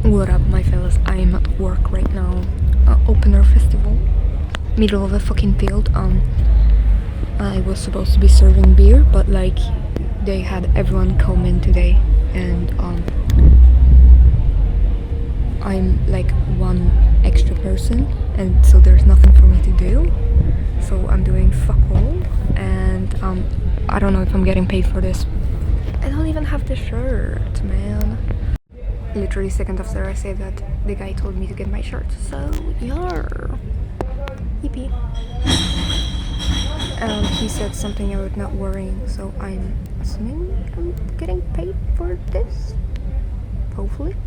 What up, my fellas? I'm at work right now. Open air festival, middle of a fucking field. I was supposed to be serving beer, but like they had everyone come in today, and I'm like one extra person, and so there's nothing for me to do. So I'm doing fuck all, and I don't know if I'm getting paid for this. I don't even have the shirt, man. Literally second after I said that, the guy told me to get my shirt. So yeah, yippee. He said something about not worrying, so I'm assuming I'm getting paid for this. Hopefully.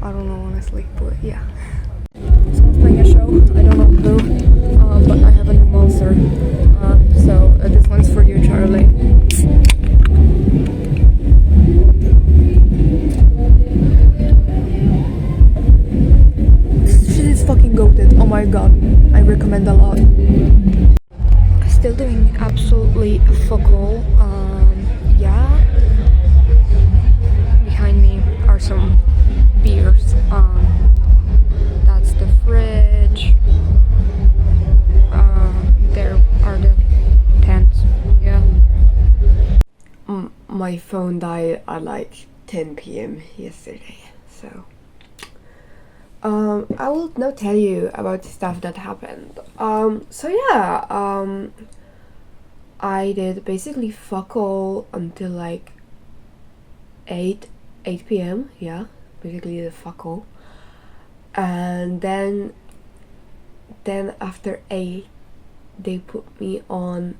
I don't know honestly, but yeah. Someone's playing a show. I don't know who, but I have a new monster. So this one's for you, Charlie. Fucking goated. Oh my god, I recommend a lot. Still doing absolutely fuck all. Yeah. Behind me are some beers. That's the fridge. There are the tents. Yeah. My phone died at like 10 p.m. yesterday, so. I will now tell you about stuff that happened. So yeah, I did basically fuck all until like 8 p.m. Yeah, basically the fuck all. And then after 8, they put me on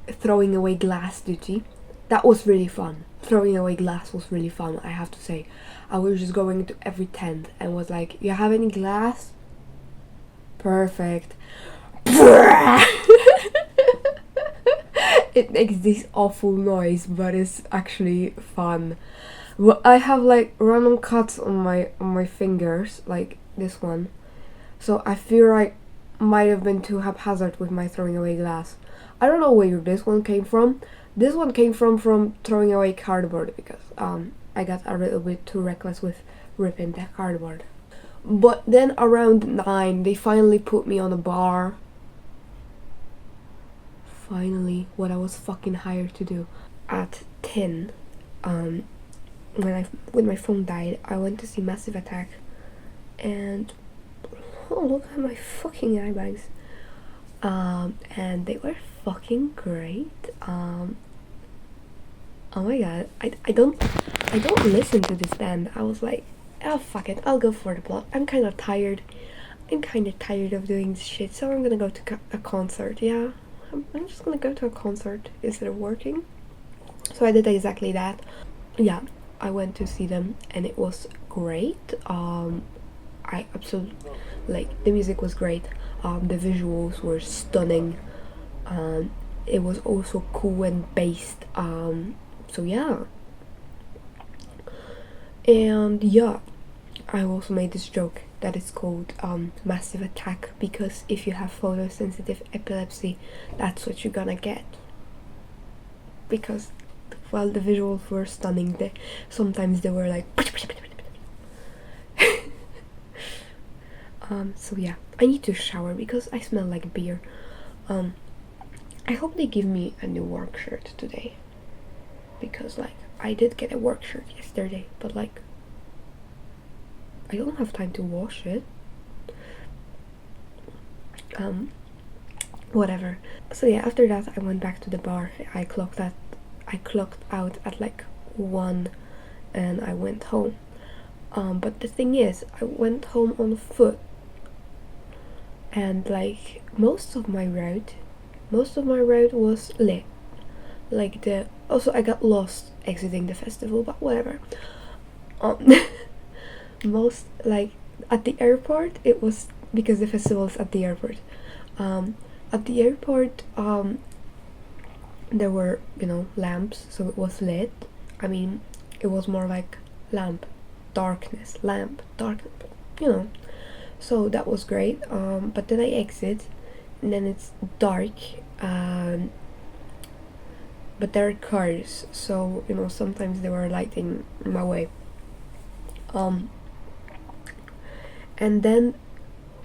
throwing away glass duty. That was really fun. Throwing away glass was really fun, I have to say. I was just going to every tent and was like, you have any glass? Perfect. It makes this awful noise, but it's actually fun. Well, I have like random cuts on my fingers, like this one. So I feel like might have been too haphazard with my throwing away glass. I don't know where this one came from. This one came from throwing away cardboard because I got a little bit too reckless with ripping the cardboard. But then around 9, they finally put me on a bar. Finally, what I was fucking hired to do. At 10, when my phone died, I went to see Massive Attack, and oh, look at my fucking eye bags. And they were fucking great. Oh my god, I don't listen to this band. I was like, oh fuck it, I'll go for the plot. I'm kind of tired of doing this shit, so I'm gonna go to a concert. Yeah, I'm just gonna go to a concert instead of working. So I did exactly that. Yeah, I went to see them and it was great. I absolutely, like, the music was great. The visuals were stunning. It was also cool and based. So yeah. And yeah, I also made this joke that it's called Massive Attack because if you have photosensitive epilepsy, that's what you're gonna get. Because while the visuals were stunning, sometimes they were like so yeah, I need to shower because I smell like beer. I hope they give me a new work shirt today, because like I did get a work shirt yesterday, but like I don't have time to wash it. Whatever. So yeah, after that I went back to the bar. I clocked out at like 1 and I went home. But the thing is, I went home on foot, and like most of my route was lit. Like also I got lost exiting the festival, but whatever. Most, like, at the airport, it was because the festival's at the airport. At the airport, there were, lamps, so it was lit. I mean, it was more like lamp, darkness, so that was great. But then I exit, and then it's dark, but there are cars, so you know sometimes they were lighting my way. And then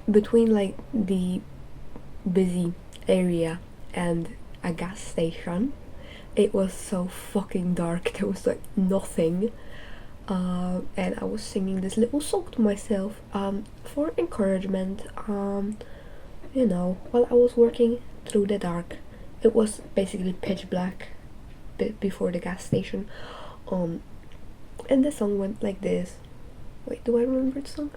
between like the busy area and a gas station, it was so fucking dark. There was like nothing. And I was singing this little song to myself for encouragement, you know, while I was working through the dark. It was basically pitch black before the gas station, and the song went like this. Wait, do I remember the song?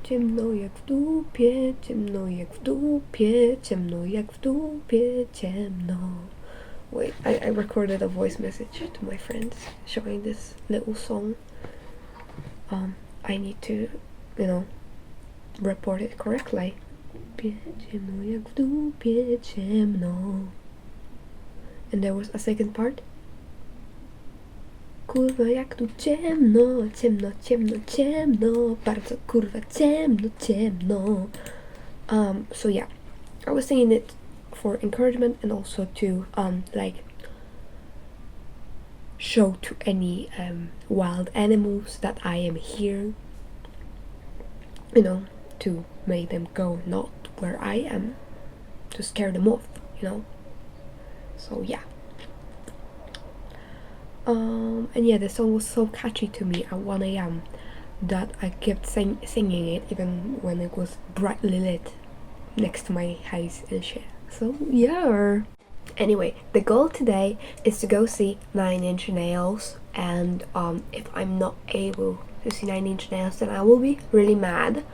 Ciemno jak w dupie, ciemno jak w dupie, ciemno jak w dupie, ciemno. Wait, I recorded a voice message to my friends showing this little song. I need to, you know, report it correctly. Ciemno jak w dupie, ciemno. And there was a second part. Kurwa jak tu ciemno, ciemno, ciemno, ciemno, bardzo kurwa ciemno, ciemno. So yeah, I was singing it for encouragement and also to like show to any wild animals that I am here, you know, to make them go not where I am, to scare them off, you know. So yeah. And yeah, the song was so catchy to me at 1 a.m. that I kept singing it even when it was brightly lit next to my house and shit. So yeah. Anyway, the goal today is to go see 9 Inch Nails, and if I'm not able to see 9 Inch Nails, then I will be really mad.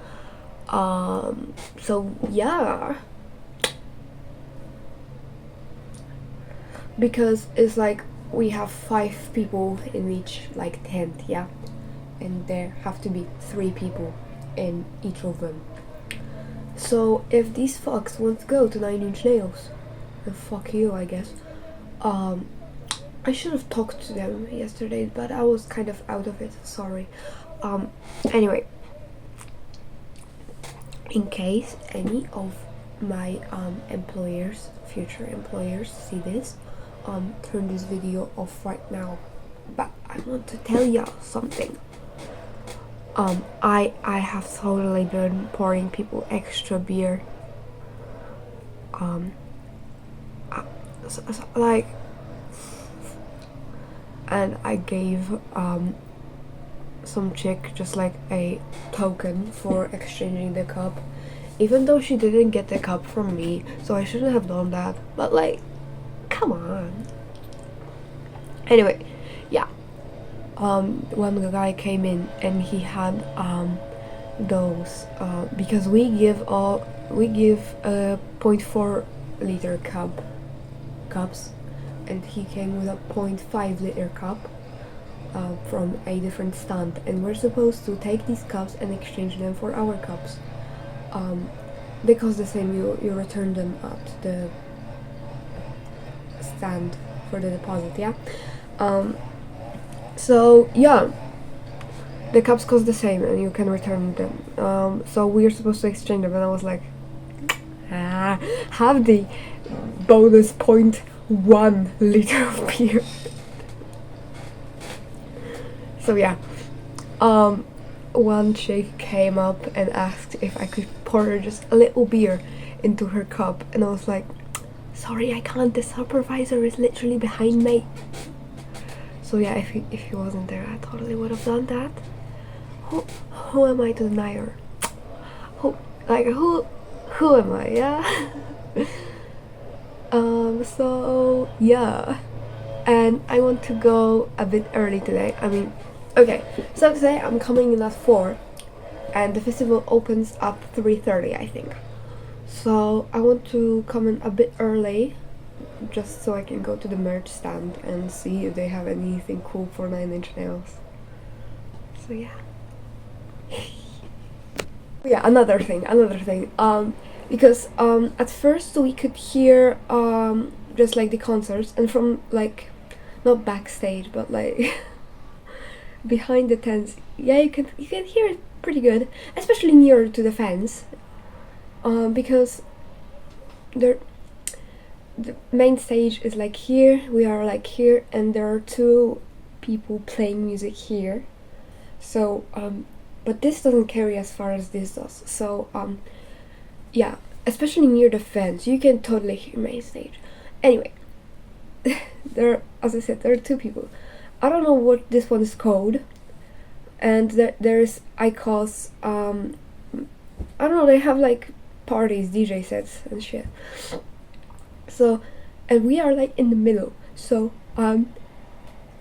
So yeah. Because it's like we have 5 people in each like tent, yeah, and there have to be 3 people in each of them. So if these fucks want to go to 9 Inch Nails, then fuck you, I guess. I should have talked to them yesterday, but I was kind of out of it, sorry. Anyway, in case any of my future employers see this, turn this video off right now. But I want to tell y'all something. I have totally been pouring people extra beer. Like, and I gave some chick just like a token for exchanging the cup, even though she didn't get the cup from me, so I shouldn't have done that. But like, come on. Anyway, yeah. One guy came in and he had those because we give a 0.4 liter cups, and he came with a 0.5 liter cup from a different stand, and we're supposed to take these cups and exchange them for our cups. They cost the same. You return them at the stand for the deposit, yeah. So yeah, the cups cost the same and you can return them. So we are supposed to exchange them, and I was like, have the bonus 0.1 liter of beer. So yeah, one chick came up and asked if I could pour her just a little beer into her cup, and I was like, sorry, I can't, the supervisor is literally behind me. So yeah, if he wasn't there, I totally would have done that. Who am I to deny her? Who am I, yeah? So yeah, and I want to go a bit early today. I mean, okay, so today I'm coming in at 4, and the festival opens at 3:30, I think. So I want to come in a bit early, just so I can go to the merch stand and see if they have anything cool for 9 Inch Nails. So yeah. Yeah, another thing, because at first we could hear just like the concerts, and from like, not backstage, but like behind the tents, yeah, you can hear it pretty good, especially near to the fence, because the main stage is like here, we are like here, and there are two people playing music here. So but this doesn't carry as far as this does. So yeah, especially near the fence, you can totally hear main stage. Anyway, there, as I said, there are two people. I don't know what this one is called, and there's icons. I don't know. They have like parties, DJ sets, and shit. So, and we are like in the middle. So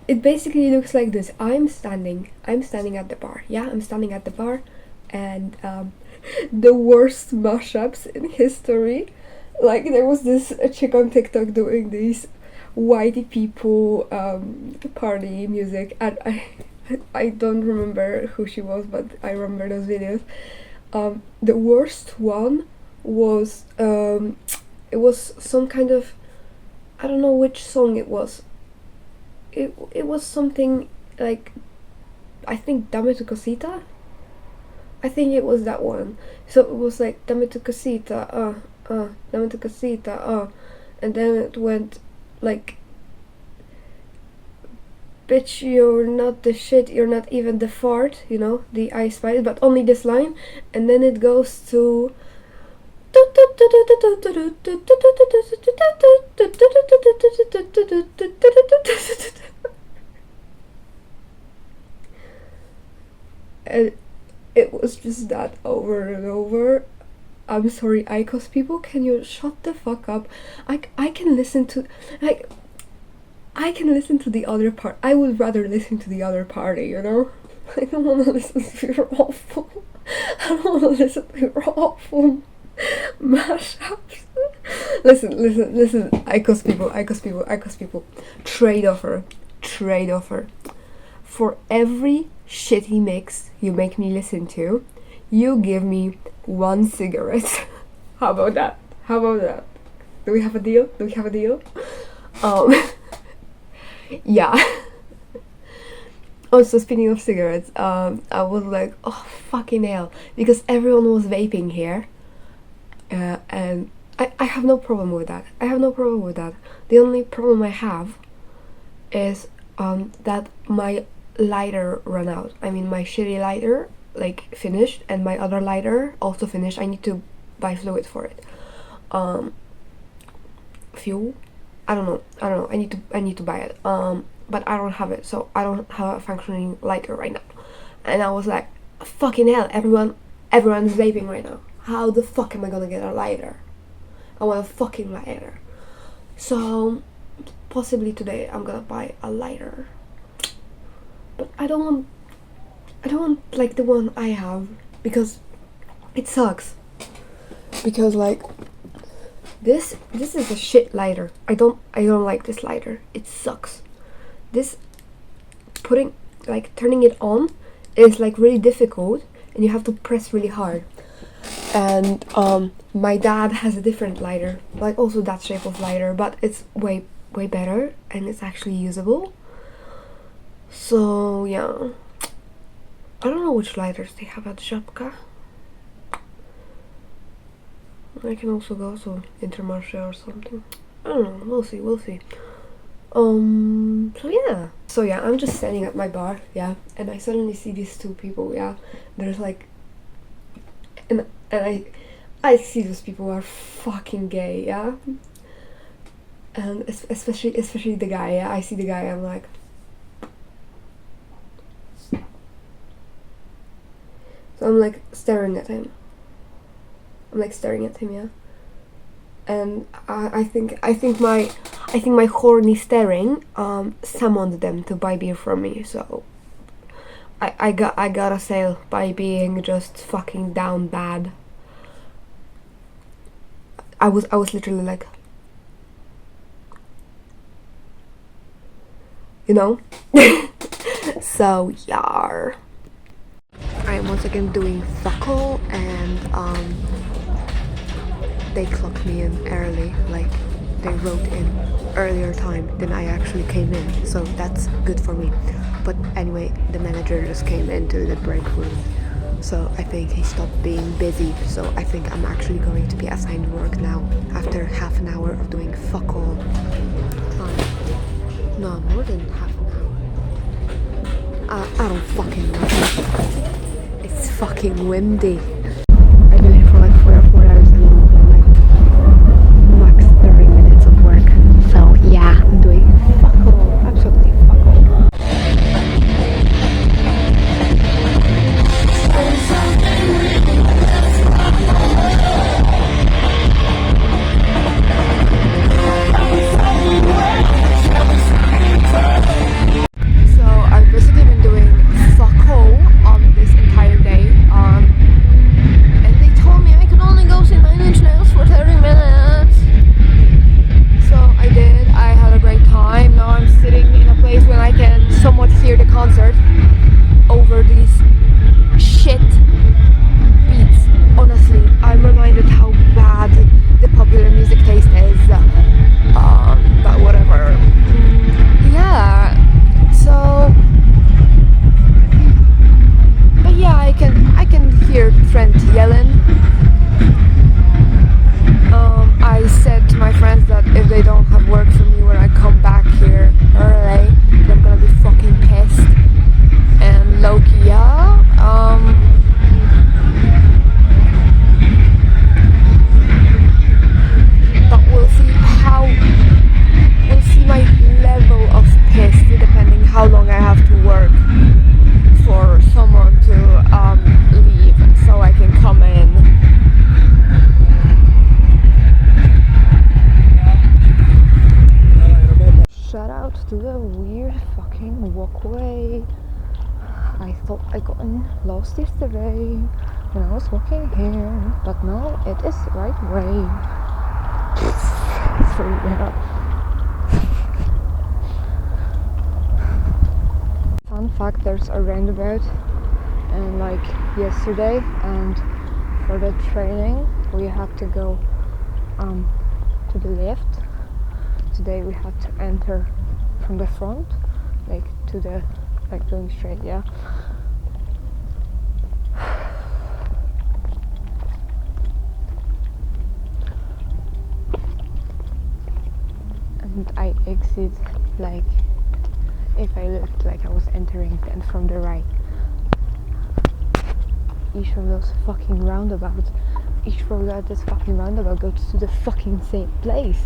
it basically looks like this. I'm standing at the bar. Yeah, I'm standing at the bar, and the worst mashups in history. Like there was this chick on TikTok doing these whitey people party music, and I don't remember who she was, but I remember those videos. The worst one was it was some kind of, I don't know which song it was. It was something like, I think Dame tu cosita. I think it was that one. So it was like Dame tu cosita, Dame tu cosita, and then it went like, bitch, you're not the shit, you're not even the fart, you know, the I Spy, but only this line, and then it goes to and it was just that over and over. I'm sorry, ICOS people, can you shut the fuck up? I can listen to, like, I can listen to the other part. I would rather listen to the other party, you know? I don't want to listen to your awful. I don't want to listen to your awful mashups. Listen, ICOS people. Trade offer. For every shitty mix you make me listen to, you give me 1 cigarette. How about that? Do we have a deal? Yeah. Also, speaking of cigarettes, I was like, oh fucking hell, because everyone was vaping here, and I have no problem with that. The only problem I have is that my lighter ran out. I mean, my shitty lighter like finished, and my other lighter also finished. I need to buy fluid for it. Fuel? I don't know. I need to buy it. But I don't have it, so I don't have a functioning lighter right now. And I was like, fucking hell, everyone's vaping right now. How the fuck am I gonna get a lighter? I want a fucking lighter. So possibly today I'm gonna buy a lighter. But I don't want like the one I have, because it sucks. Because like this is a shit lighter. I don't like this lighter. It sucks. This turning it on is like really difficult, and you have to press really hard. And my dad has a different lighter, like also that shape of lighter, but it's way better, and it's actually usable. So yeah, I don't know which lighters they have at Żabka. I can also go to Intermarché or something. I don't know. We'll see. So yeah, I'm just standing at my bar, yeah, and I suddenly see these two people, yeah. There's like, and I see those people are fucking gay, yeah. And especially the guy, yeah. I see the guy, I'm like, so I'm like staring at him. Yeah. And I think my horny staring summoned them to buy beer from me. So I got a sale by being just fucking down bad. I was literally like, you know. So yeah, I am once again doing fuck all, and they clocked me in early, like they wrote in earlier time than I actually came in, so that's good for me. But anyway, the manager just came into the break room So I think he stopped being busy. So I think I'm actually going to be assigned work now after half an hour of doing fuck all. No, more than half an hour. I don't fucking know. It's fucking windy. I've been here for like 4 hours and I'm like max 30 minutes of work. So yeah, I'm doing fuck all. Absolutely fuck all. So I've basically been doing fuck all on this entire day. And they told me I could only go see Nine Inch Nails for 30 minutes. So I did. I had a great time. Now I'm sitting in a place where I can somewhat hear the concert over these shit beats. Honestly, I'm reminded how bad the popular music taste is. But whatever. Yeah. So, but yeah, I can hear Trent yelling. I said to my friends that if they don't have work for me when I come back here early, then I'm gonna be fucking pissed. And low-key, yeah. But we'll see my level of pissed depending how long I have to work for someone to leave so I can come in. Shout out to the weird fucking walkway. I thought I got lost yesterday when I was walking here, but no, it is the right way. So yeah. Fun fact, there's a roundabout and like yesterday, and for the training we had to go to the left. Today we had to enter from the front, like to the going straight, yeah. And I exit like if I looked like I was entering then from the right. Each of those fucking roundabouts, each road at this fucking roundabout goes to the fucking same place.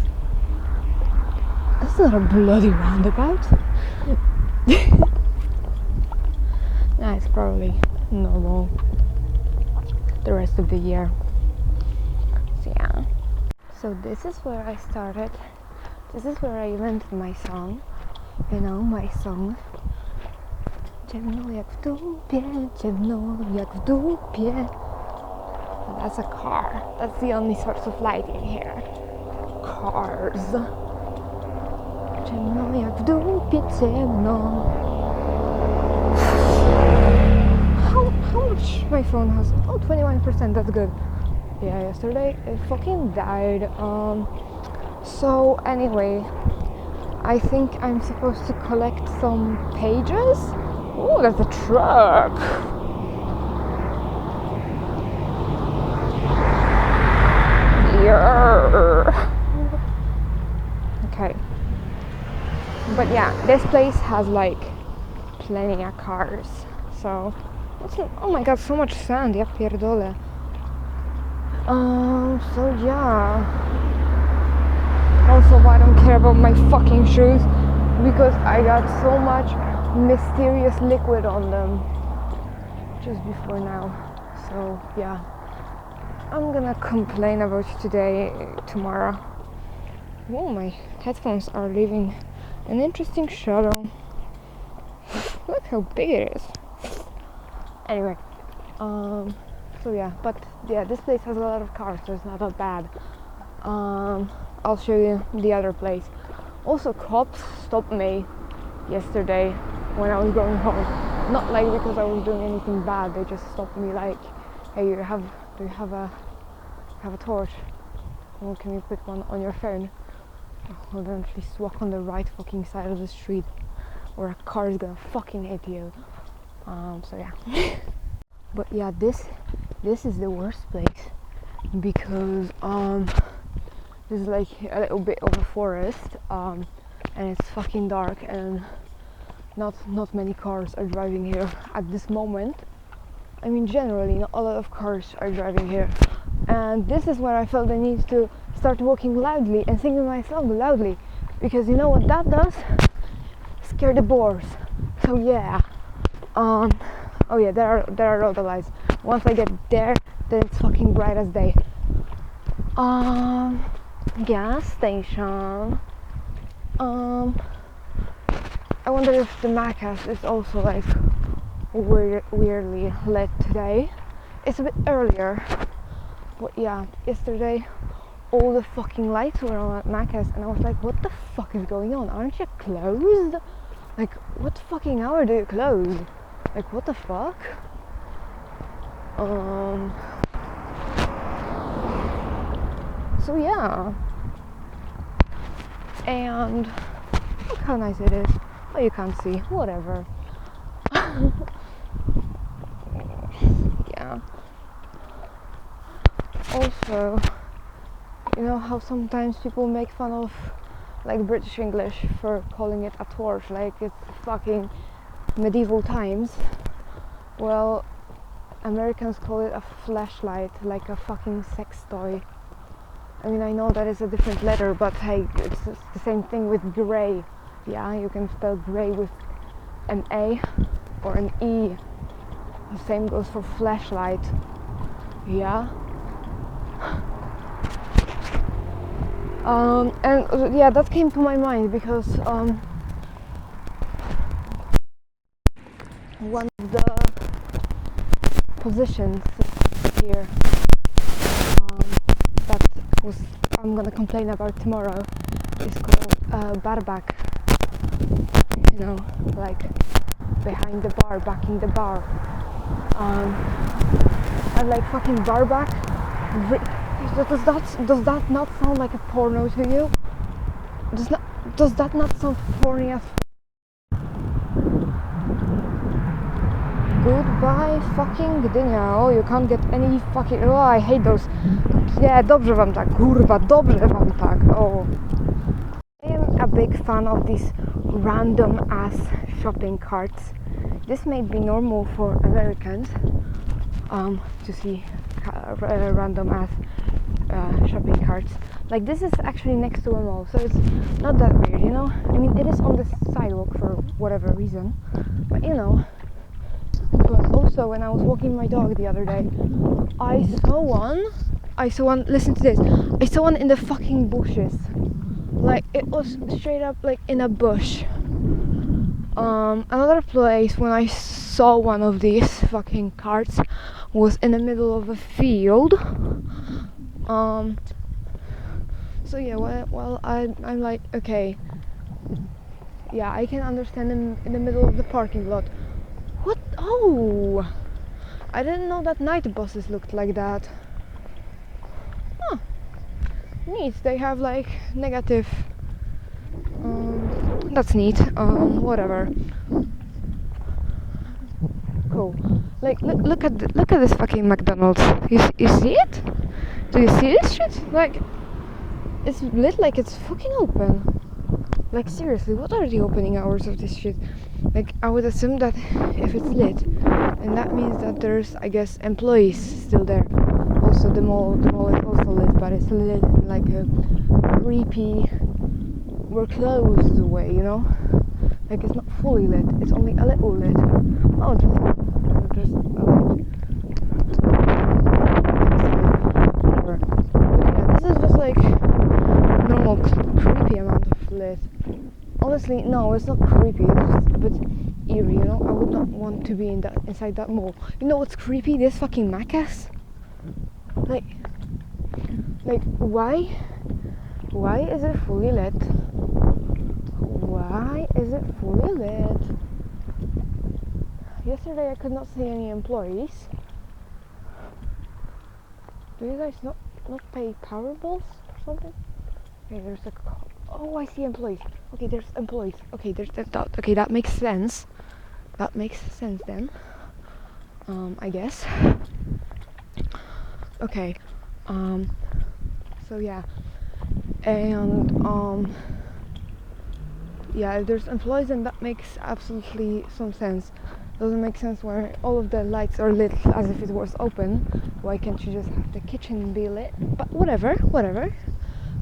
That's not a bloody roundabout. Nah, it's probably normal the rest of the year. So yeah. So this is where I started. This is where I invented my song. You know, my song. Ciemno jak w dupie, ciemno jak w dupie. That's a car. That's the only source of light in here. Cars. Ciemno jak w dupie, ciemno. How much my phone has? Oh, 21%, that's good. Yeah, yesterday it fucking died. So anyway, I think I'm supposed to collect some pages. Oh, that's a truck. Yeah. Okay. But yeah, this place has like plenty of cars. So, oh my god, so much sand, ja pierdolę. So yeah. Also, I don't care about my fucking shoes because I got so much mysterious liquid on them just before now. So yeah, I'm gonna complain about it tomorrow. Oh, my headphones are leaving an interesting shadow. Look how big it is. Anyway, so yeah, but yeah, this place has a lot of cars, so it's not that bad. I'll show you the other place. Also, cops stopped me yesterday when I was going home. Not like because I was doing anything bad. They just stopped me like, hey, do you have a torch? Well, can you put one on your phone? Hold on, please walk on the right fucking side of the street, or a car is gonna fucking hit you. So yeah. But yeah, this is the worst place because this is like a little bit of a forest, and it's fucking dark, and not many cars are driving here at this moment. I mean, generally, not a lot of cars are driving here, and this is where I felt the need to start walking loudly and singing my song loudly, because you know what that does? Scare the boars. So yeah, oh yeah, there are road lights. Once I get there, then it's fucking bright as day. Gas station. I wonder if the Macas is also like weirdly lit today. It's a bit earlier, but yeah, yesterday all the fucking lights were on at Macas, and I was like, what the fuck is going on? Aren't you closed? Like, what fucking hour do you close? Like, what the fuck? So yeah, and look how nice it is. Oh, you can't see, whatever. Yeah. Also, you know how sometimes people make fun of like British English for calling it a torch, like it's fucking medieval times. Well, Americans call it a flashlight, like a fucking sex toy. I mean, I know that is a different letter, but hey, it's the same thing with grey. Yeah, you can spell grey with an A or an E. The same goes for flashlight. Yeah. And yeah, that came to my mind because one of the positions here that was I'm gonna complain about tomorrow is called barback. You know, like behind the bar, backing the bar. And like fucking barback. Does that not sound like a porno to you? Does that not sound porny as Goodbye fucking Gdynia. Oh, you can't get any fucking... Oh, I hate those. Yeah, dobrze wam tak, kurwa, dobrze wam tak. Oh. I am a big fan of these random ass shopping carts. This may be normal for Americans to see random ass shopping carts. Like, this is actually next to a mall, so it's not that weird, you know? I mean, it is on the sidewalk for whatever reason, but you know. But also, when I was walking my dog the other day, I saw one, listen to this, I saw one in the fucking bushes. Like, it was straight up like in a bush. Another place when I saw one of these fucking carts was in the middle of a field. So yeah, well I'm like, okay, yeah, I can understand them in the middle of the parking lot. What? Oh, I didn't know that night buses looked like that. Huh. Neat. They have like negative. That's neat. Whatever. Cool. Like, look at this fucking McDonald's. You see it? Do you see this shit? Like, it's lit like it's fucking open. Like, seriously, what are the opening hours of this shit? Like, I would assume that if it's lit, and that means that there's, I guess, employees still there. Also, the mall is also lit, but it's lit in like a creepy, we're closed way, you know? Like, it's not fully lit, it's only a little lit. Oh, just a light. Whatever. But yeah, this is just like normal creepy amount of lit. Honestly, no, it's not creepy, it's just a bit eerie, you know? I would not want to be inside that mall. You know what's creepy? This fucking Macas. Like, why is it fully lit? Why is it fully lit? Yesterday I could not see any employees. Do you guys not pay power bills or something? Okay, there's a... Oh, I see employees. Okay, there's employees. Okay, there's that. Okay, that makes sense. That makes sense then. I guess. Okay. So yeah, and yeah, if there's employees, and that makes absolutely some sense. Doesn't make sense where all of the lights are lit as if it was open. Why can't you just have the kitchen be lit? But whatever.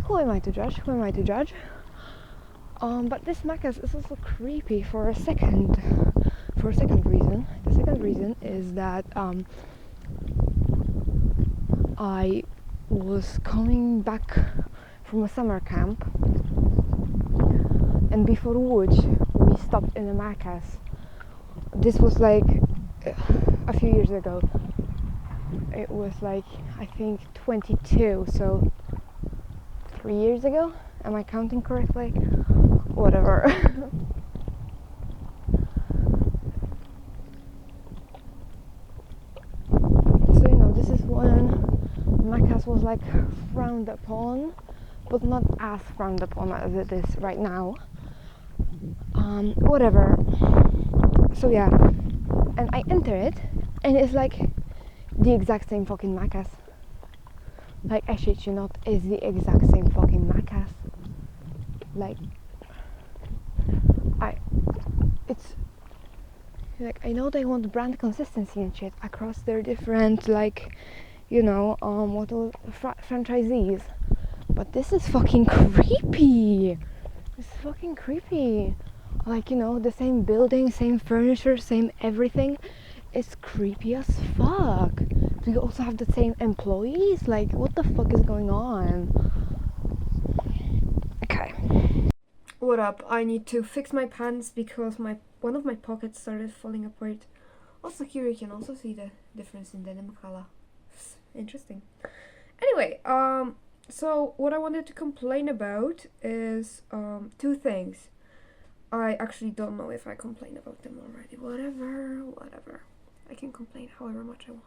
Who am I to judge? But this Macca's is also creepy for a second reason. The second reason is that I was coming back from a summer camp, and before which we stopped in a Macca's. This was like a few years ago. It was like, I think 22, so 3 years ago. Am I counting correctly? Whatever. So this is when Macca's was like frowned upon, but not as frowned upon as it is right now. Whatever. So yeah, and I enter it, and it's like the exact same fucking Macca's. Like, I shit you not, it's the exact same fucking Macca's. Like, it's like, I know they want brand consistency and shit across their different, like, franchisees, but this is fucking creepy. Like, the same building, same furniture, same everything. It's creepy as fuck. Do you also have the same employees? Like, what the fuck is going on? Okay. What up? I need to fix my pants because one of my pockets started falling apart. Also here you can also see the difference in denim color. Interesting. Anyway, so what I wanted to complain about is two things. I actually don't know if I complained about them already. Whatever. I can complain however much I want.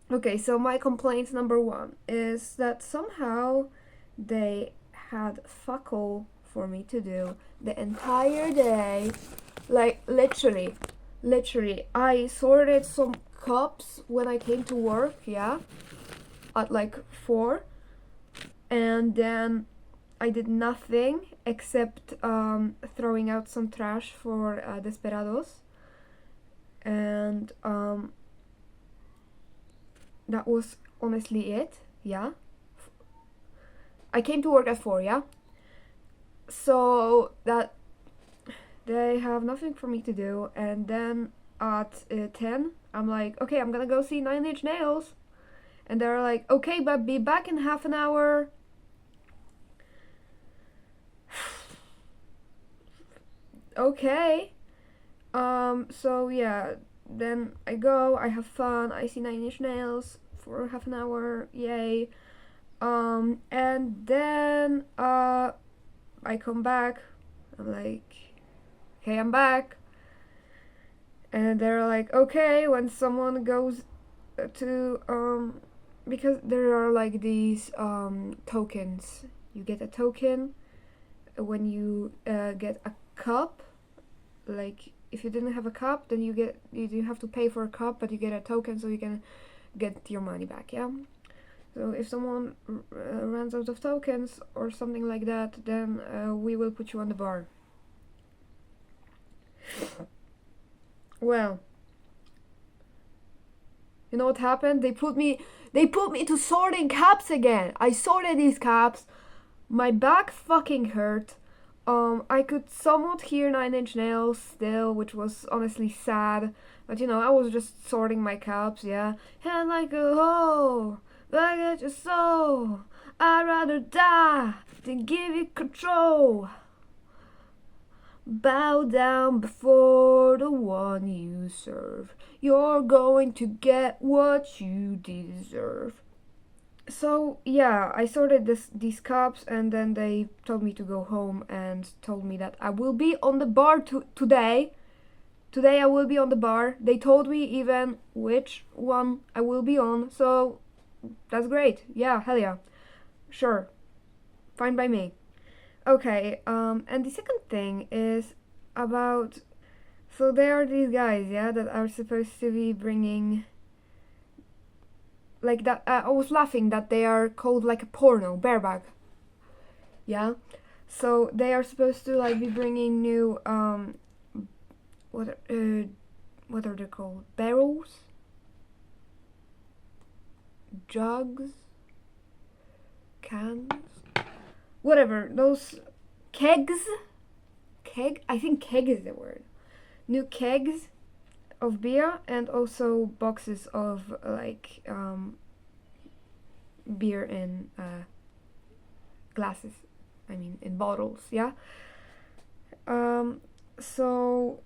Okay, so my complaint number one is that somehow they had fuck all for me to do the entire day. Like, literally, I sorted some cups when I came to work, yeah, at like 4, and then I did nothing except throwing out some trash for Desperados, and that was honestly it, yeah. I came to work at 4, yeah, so that they have nothing for me to do, and then at 10 I'm like, okay, I'm gonna go see Nine Inch Nails, and they're like, okay, but be back in half an hour. Okay. So yeah, then I go, I have fun, I see Nine Inch Nails for half an hour, yay. And then I come back, I'm like, okay, I'm back. And they're like, okay, when someone goes to because there are like these tokens. You get a token when you get a cup. Like, if you didn't have a cup, then you have to pay for a cup, but you get a token so you can get your money back, yeah. So if someone runs out of tokens or something like that, then we will put you on the bar. Well, you know what happened? They put me to sorting caps again. I sorted these caps. My back fucking hurt. I could somewhat hear Nine Inch Nails still, which was honestly sad. But I was just sorting my caps, yeah. And like a hoe, back at your soul. I'd rather die than give you control. Bow down before the one you serve. You're going to get what you deserve. So yeah, I sorted these cups, and then they told me to go home and told me that I will be on the bar today. Today I will be on the bar. They told me even which one I will be on, so that's great. Yeah, hell yeah. Sure. Fine by me. Okay, and the second thing is about So there are these guys, yeah, that are supposed to be bringing like that. I was laughing that they are called like a porno bareback. Yeah, so they are supposed to like be bringing new what what are they called? Barrels, jugs, cans, whatever. Those kegs. Keg. I think keg is the word. New kegs of beer and also boxes of like beer in glasses. I mean in bottles. Yeah. So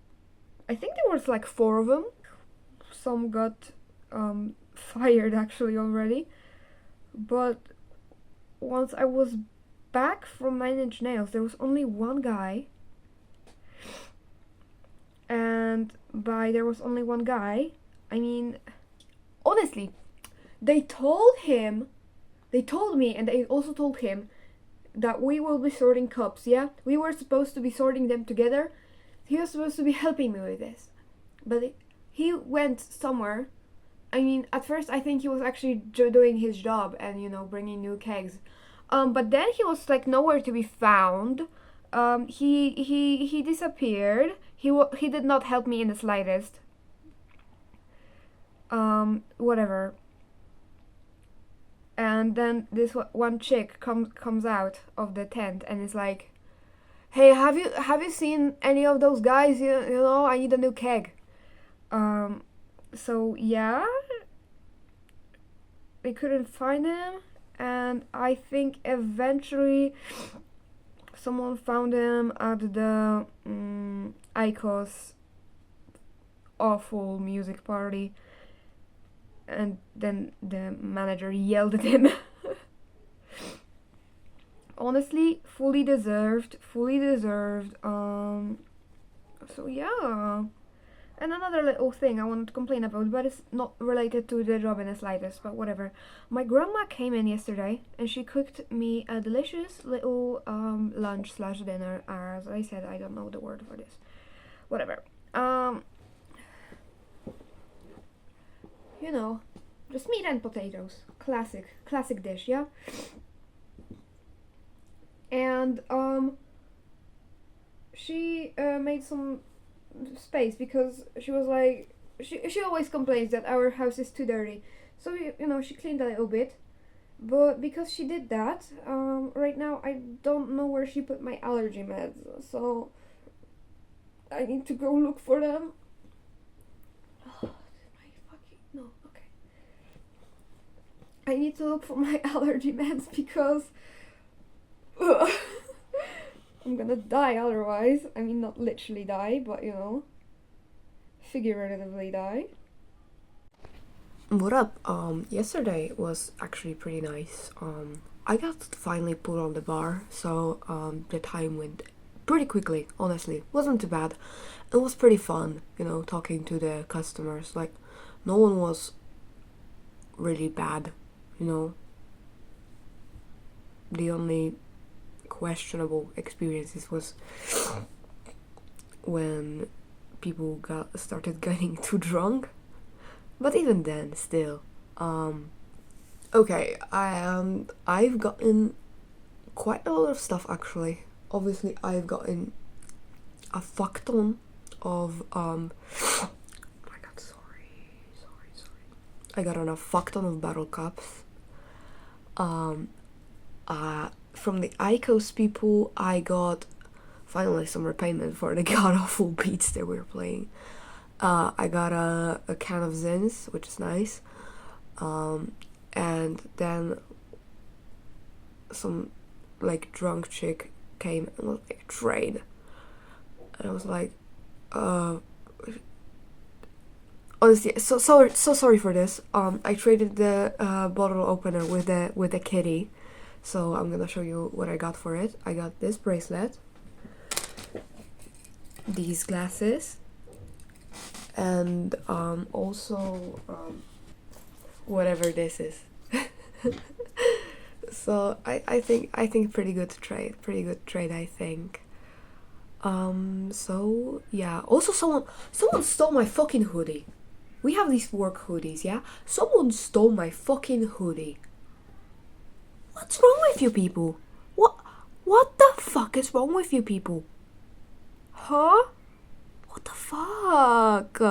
I think there was like 4 of them. Some got fired actually already, but once I was back from Nine Inch Nails, there was only one guy, and by there was only one guy, I mean, honestly, they told me, and they also told him that we will be sorting cups. Yeah, we were supposed to be sorting them together. He was supposed to be helping me with this, but he went somewhere. I mean, at first I think he was actually doing his job and bringing new kegs, but then he was like nowhere to be found. He disappeared. He did not help me in the slightest. Whatever. And then this one chick comes out of the tent and is like, "Hey, have you seen any of those guys? You know, I need a new keg." So yeah, they couldn't find him, and I think eventually someone found him at the Icos awful music party, and then the manager yelled at him. Honestly, fully deserved. So yeah. And another little thing I wanted to complain about, but it's not related to the job in the slightest, but whatever. My grandma came in yesterday and she cooked me a delicious little lunch slash dinner. As I said, I don't know the word for this. Whatever. Just meat and potatoes. Classic dish, yeah? And she made some space because she was like, she always complains that our house is too dirty, so she cleaned a little bit, but because she did that, right now I don't know where she put my allergy meds, so I need to go look for them. I need to look for my allergy meds because I'm gonna die otherwise. I mean, not literally die, but figuratively die. What up? Yesterday was actually pretty nice. I got finally put on the bar, so the time went pretty quickly. Honestly, wasn't too bad. It was pretty fun, talking to the customers. Like, no one was really bad, The only questionable experiences was when people started getting too drunk, but even then, still. Okay, I've gotten quite a lot of stuff actually. Obviously, I've gotten a fuck ton of oh my god, sorry. I got on a fuck ton of bottle caps. From the Icos people, I got finally some repayment for the god awful beats they were playing. I got a can of Zins, which is nice. And then some like drunk chick came and was like, "Trade." And I was like, honestly, so sorry for this. I traded the bottle opener with the kitty. So I'm gonna show you what I got for it. I got this bracelet, these glasses, and also whatever this is. So I think pretty good trade I think. So yeah. Also, someone stole my fucking hoodie. We have these work hoodies, yeah? Someone stole my fucking hoodie. What's wrong with you people? What the fuck is wrong with you people? Huh? What the fuck?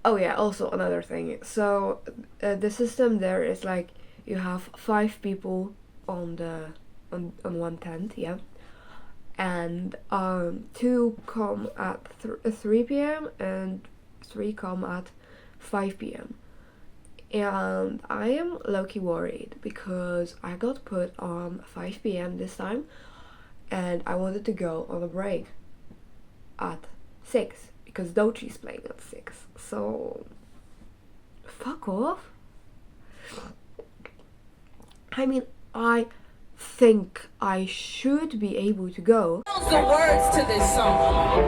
Oh yeah, also another thing. So the system there is like you have 5 people on on one tent, yeah, and 2 come at 3 p.m. and 3 come at 5 p.m. And I am low-key worried because I got put on 5 p.m. this time, and I wanted to go on a break at 6 because Dochi's playing at 6. So fuck off. I mean, I think I should be able to go. The words to this song.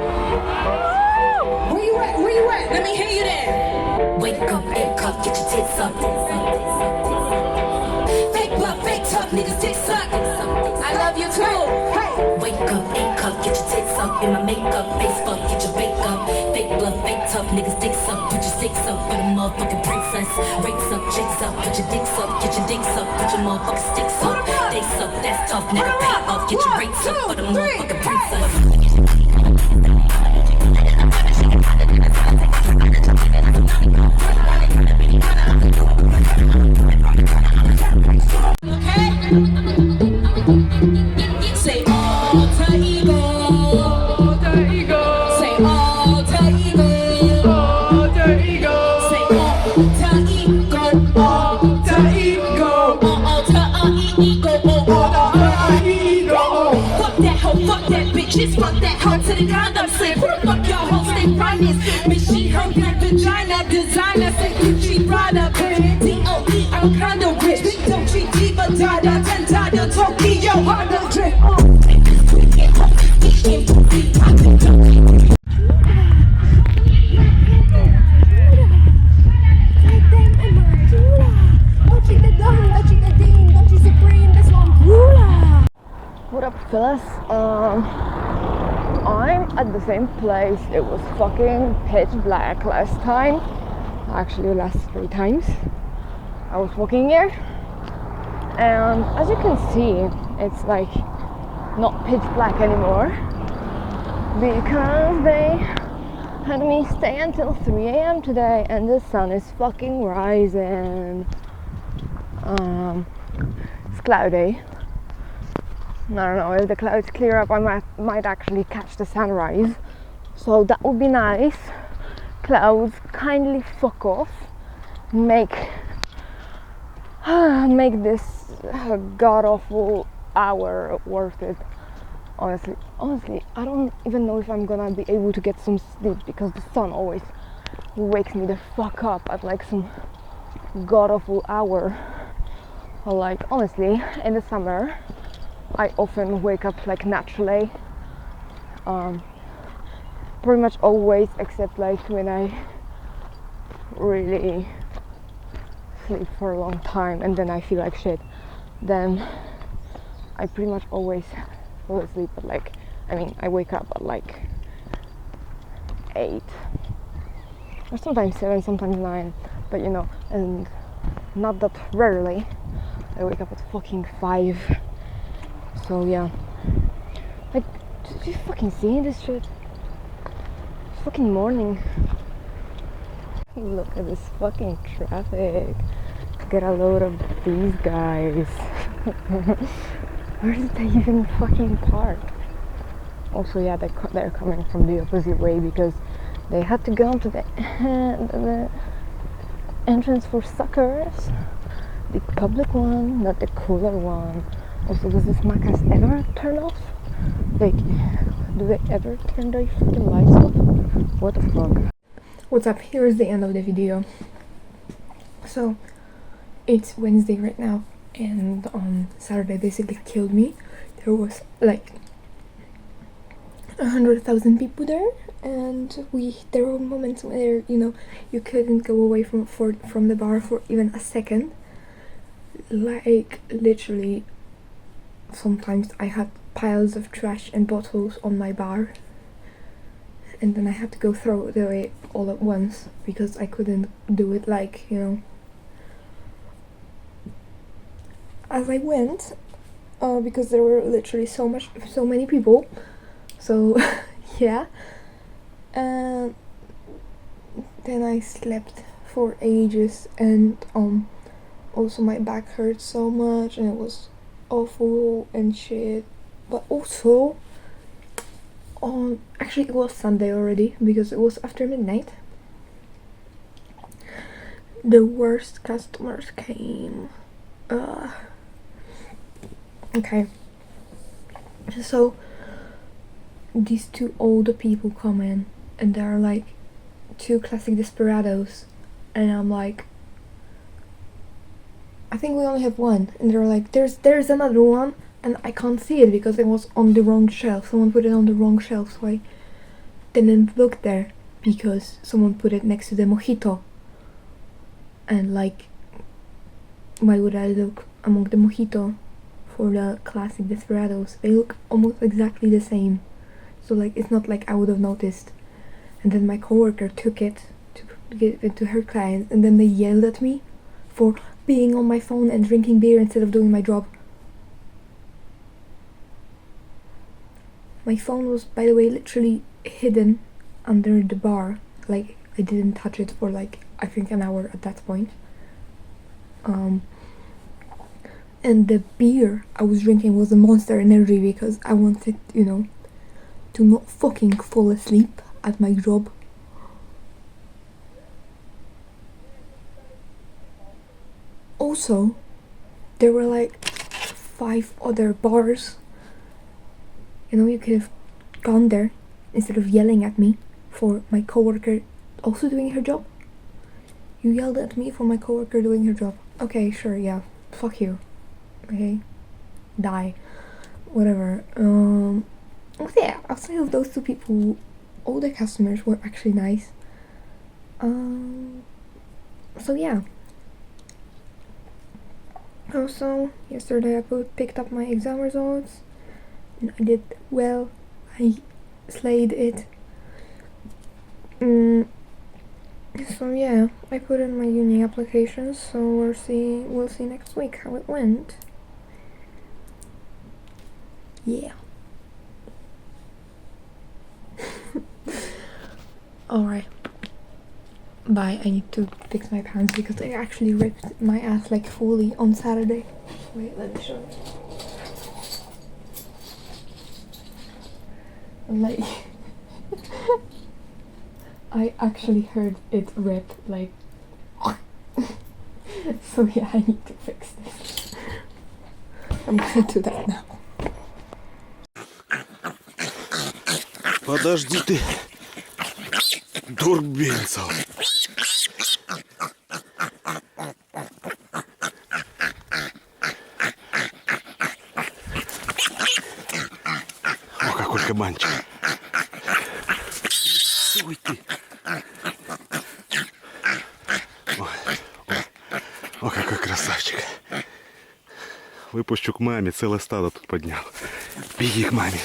Where you at? Where you at? Let me hear you there. Wake up, get your tits up. Fake blood, fake tough, niggas dick suck. I love you too. Hey. Wake up, get your tits up. In my makeup, face fuck, get your bake up. Fake blood, fake tough, niggas dick suck. Put your sticks up for the motherfucking princess. Rakes up, chicks up, put your dicks up, get your dicks up, put your motherfucking sticks up. They suck, that's tough, nigga pay up, get your rates up for the motherfucking princess. Say alter ego. Alter ego. Say alter ego. Alter ego. Say alter ego. Alter ego. Alter ego. Fuck that hoe, fuck that bitch. Just fuck that hoe to the ground. I'm saying, who the fuck y'all hoes think finest? Bitch, she her black vagina designer. Say Gucci Prada. D.O.E. I'm kinda rich. Don't treat diva dada. 10 dada Tokyo harder drip. What up, fellas? I'm at the same place. It was fucking pitch black last time. Actually, last 3 times I was walking here, and as you can see, it's like not pitch black anymore because they had me stay until 3 a.m. today, and the sun is fucking rising. It's cloudy. I don't know, if the clouds clear up, I might actually catch the sunrise, so that would be nice. Clouds, kindly fuck off. Make this god-awful hour worth it. Honestly, I don't even know if I'm gonna be able to get some sleep because the sun always wakes me the fuck up at like some god-awful hour. Or like, honestly, in the summer I often wake up like naturally, pretty much always, except like when I really sleep for a long time and then I feel like shit, then I pretty much always fall asleep at like, I wake up at like 8 or sometimes 7, sometimes 9, but you know, and not that rarely I wake up at fucking 5. So yeah, like, did you fucking see this shit? It's fucking morning. Look at this fucking traffic. Get a load of these guys. Where did they even fucking park? Also, yeah, they're coming from the opposite way because they had to go to the entrance for suckers, the public one, not the cooler one. Also, does this Macas ever turn off? Like, do they ever turn their fucking lights off? What the fuck? What's up? Here's the end of the video. So, it's Wednesday right now, and on Saturday basically killed me. There was like 100,000 people there, and there were moments where, you know, you couldn't go away from the bar for even a second. Like, literally, sometimes I had piles of trash and bottles on my bar, and then I had to go throw it away all at once because I couldn't do it, like, you know, as I went, because there were literally so many people. So yeah, and then I slept for ages, and also my back hurt so much, and it was awful and shit. But also, actually it was Sunday already because it was after midnight. The worst customers came. Okay, so these two older people come in, and they're like two classic desperados, and I'm like, I think we only have one, and they're like, there's another one, and I can't see it because it was on the wrong shelf. Someone put it on the wrong shelf, so I didn't look there because someone put it next to the mojito. And like, why would I look among the mojito for the classic desperados? They look almost exactly the same, so like it's not like I would have noticed. And then my coworker took it to give it to her clients, and then they yelled at me for being on my phone and drinking beer instead of doing my job. My phone was, by the way, literally hidden under the bar. Like, I didn't touch it for like, I think, an hour at that point. And the beer I was drinking was a Monster Energy because I wanted, you know, to not fucking fall asleep at my job. Also, there were like 5 other bars. You know, you could have gone there instead of yelling at me for my coworker also doing her job. You yelled at me for my coworker doing her job. Okay, sure, yeah, fuck you. Okay, die, whatever. Yeah, outside of those two people, all the customers were actually nice. So yeah. Also, yesterday I picked up my exam results, and I did well. I slayed it. So yeah, I put in my uni applications, so we'll see next week how it went. Yeah. Alright. Bye. I need to fix my pants because I actually ripped my ass like fully on Saturday. Wait, let me show you. Like, I actually heard it rip, like. So yeah, I need to fix this. I'm gonna do that now. Подожди ты, дурбинцев. О, какой кабанчик. Ой ты. О, какой красавчик. Выпущу к маме, целое стадо тут поднял. Беги к маме.